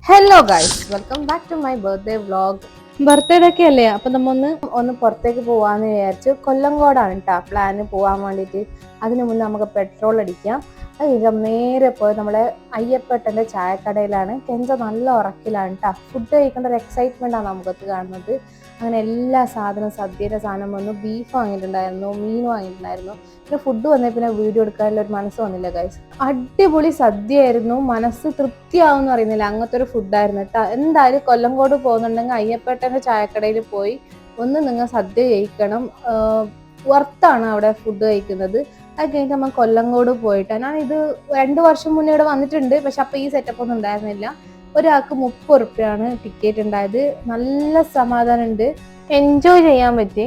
Hello guys, welcome back to my birthday vlog. Birthday ഒക്കെ അല്ലേ, അപ്പൊ നമ്മ ഒന്ന് പുറത്തേക്ക് പോവാന്ന് വിചാരിച്ചു. കൊല്ലങ്കോടാണ് കേട്ടോ പ്ലാന് പോവാൻ വേണ്ടിയിട്ട്. അതിനു മുന്നേ നമുക്ക് പെട്രോൾ അടിക്കാം. അത് കഴിഞ്ഞാൽ നേരെ പോയി നമ്മളെ അയ്യപ്പേട്ടൻ്റെ ചായക്കടയിലാണ്. കെഞ്ച നല്ല ഉറക്കിലാണ് കേട്ടോ. ഫുഡ് കഴിക്കേണ്ട ഒരു എക്സൈറ്റ്മെന്റ് ആണ് നമുക്കത് കാണുന്നത്. അങ്ങനെ എല്ലാ സാധനവും സദ്യയുടെ സാധനം വന്നു. ബീഫ് വാങ്ങിയിട്ടുണ്ടായിരുന്നു, മീൻ വാങ്ങിയിട്ടുണ്ടായിരുന്നു. പിന്നെ ഫുഡ് വന്നേ പിന്നെ വീഡിയോ എടുക്കാനുള്ള ഒരു മനസ്സ് വന്നില്ല ഗൈസ്. അടിപൊളി സദ്യയായിരുന്നു, മനസ്സ് തൃപ്തിയാവും പറയുന്നില്ല, അങ്ങനത്തെ ഒരു ഫുഡായിരുന്നു കേട്ടോ. എന്തായാലും കൊല്ലങ്കോട് പോകുന്നുണ്ടെങ്കിൽ അയ്യപ്പേട്ടൻ്റെ ചായക്കടയിൽ പോയി ഒന്ന് നിങ്ങൾ സദ്യ കഴിക്കണം. വർത്താണ് അവിടെ ഫുഡ് കഴിക്കുന്നത്. അത് കഴിഞ്ഞിട്ട് നമ്മൾ കൊല്ലങ്കോട് പോയിട്ട്, ഞാൻ ഇത് 2 വർഷം മുന്നേ ഇവിടെ വന്നിട്ടുണ്ട്, പക്ഷെ അപ്പൊ ഈ സെറ്റപ്പ് ഒന്നും ഉണ്ടായിരുന്നില്ല. ഒരാൾക്ക് 30 റുപ്യാണ് ടിക്കറ്റ് ഉണ്ടായത്. നല്ല സമാധാനം ഉണ്ട്, എൻജോയ് ചെയ്യാൻ പറ്റി.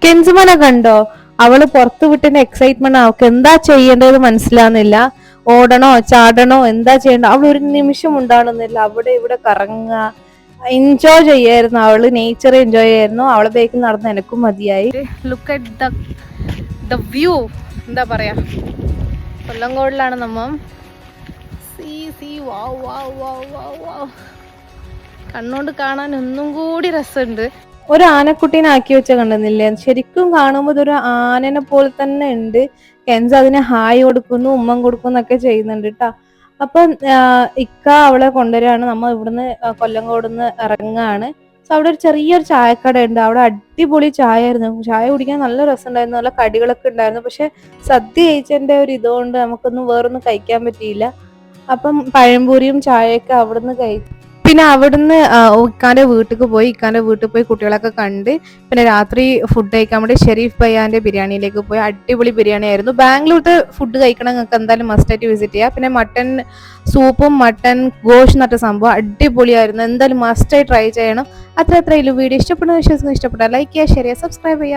കെൻസുമനെ കണ്ടോ? അവള് പുറത്തു വിട്ടതിന്റെ എക്സൈറ്റ്മെന്റ് അവൾക്ക് എന്താ ചെയ്യേണ്ടത് മനസ്സിലാവുന്നില്ല. ഓടണോ ചാടണോ എന്താ ചെയ്യണ്ടോ അവൾ ഒരു നിമിഷം ഉണ്ടാകുന്നില്ല. അവിടെ ഇവിടെ കറങ്ങുക, എൻജോയ് ചെയ്യായിരുന്നു. അവള് നേച്ചർ എൻജോയ് ചെയ്യായിരുന്നു. അവളെ ബേക്കിൽ നടന്ന് എനക്കും മതിയായി. Look at the view. എന്താ പറയാ, കൊല്ലങ്കോടിലാണ് നമ്മ. കണ്ണോണ്ട് കാണാൻ ഒന്നും കൂടി രസമുണ്ട്. ഒരു ആനക്കുട്ടീനെ ആക്കി വെച്ച കണ്ടെന്നില്ലേ? ശരിക്കും കാണുമ്പോൾ ഇതൊരു ആനനെ പോലെ തന്നെ ഉണ്ട്. കെൻസ് അതിന് ഹായ് കൊടുക്കുന്നു, ഉമ്മം കൊടുക്കുന്നു ഒക്കെ ചെയ്യുന്നുണ്ട് കേട്ടോ. അപ്പം ഇക്ക അവളെ കൊണ്ടുവരികയാണ്. നമ്മൾ ഇവിടുന്ന് കൊല്ലങ്കോടുന്ന് ഇറങ്ങുകയാണ്. സോ അവിടെ ഒരു ചെറിയൊരു ചായക്കട ഉണ്ട്. അവിടെ അടിപൊളി ചായ ആയിരുന്നു. ചായ കുടിക്കാൻ നല്ല രസമുണ്ടായിരുന്നു, നല്ല കടികളൊക്കെ ഉണ്ടായിരുന്നു. പക്ഷെ സദ്യ കഴിച്ചതിന്റെ ഒരു ഇതുകൊണ്ട് നമുക്കൊന്നും വേറൊന്നും കഴിക്കാൻ പറ്റിയില്ല. അപ്പം പഴംപൂരിയും ചായയൊക്കെ അവിടുന്ന് കഴിച്ചു. പിന്നെ അവിടുന്ന് ഇക്കാന്റെ വീട്ടിൽ പോയി കുട്ടികളൊക്കെ കണ്ട് പിന്നെ രാത്രി ഫുഡ് കഴിക്കാൻ വേണ്ടി ഷെരീഫ് ഭയ്യാന്റെ ബിരിയാണിയിലേക്ക് പോയി. അടിപൊളി ബിരിയാണി ആയിരുന്നു. ബാംഗ്ലൂരിലത്തെ ഫുഡ് കഴിക്കണം നിങ്ങൾക്ക് എന്തായാലും മസ്റ്റ് ആയിട്ട് വിസിറ്റ് ചെയ്യാം. പിന്നെ മട്ടൻ സൂപ്പും മട്ടൻ ഗോഷ് എന്നൊക്കെ സംഭവം അടിപൊളിയായിരുന്നു. എന്തായാലും മസ്റ്റ് ആയി ട്രൈ ചെയ്യണം. അത്രയിലും വീഡിയോ ഇഷ്ടപ്പെടുന്ന വിശ്വസിക്കുന്നു. ഇഷ്ടപ്പെട്ടാൽ ലൈക്ക് ചെയ്യുക, ഷെയർ ചെയ്യുക, സബ്സ്ക്രൈബ് ചെയ്യുക.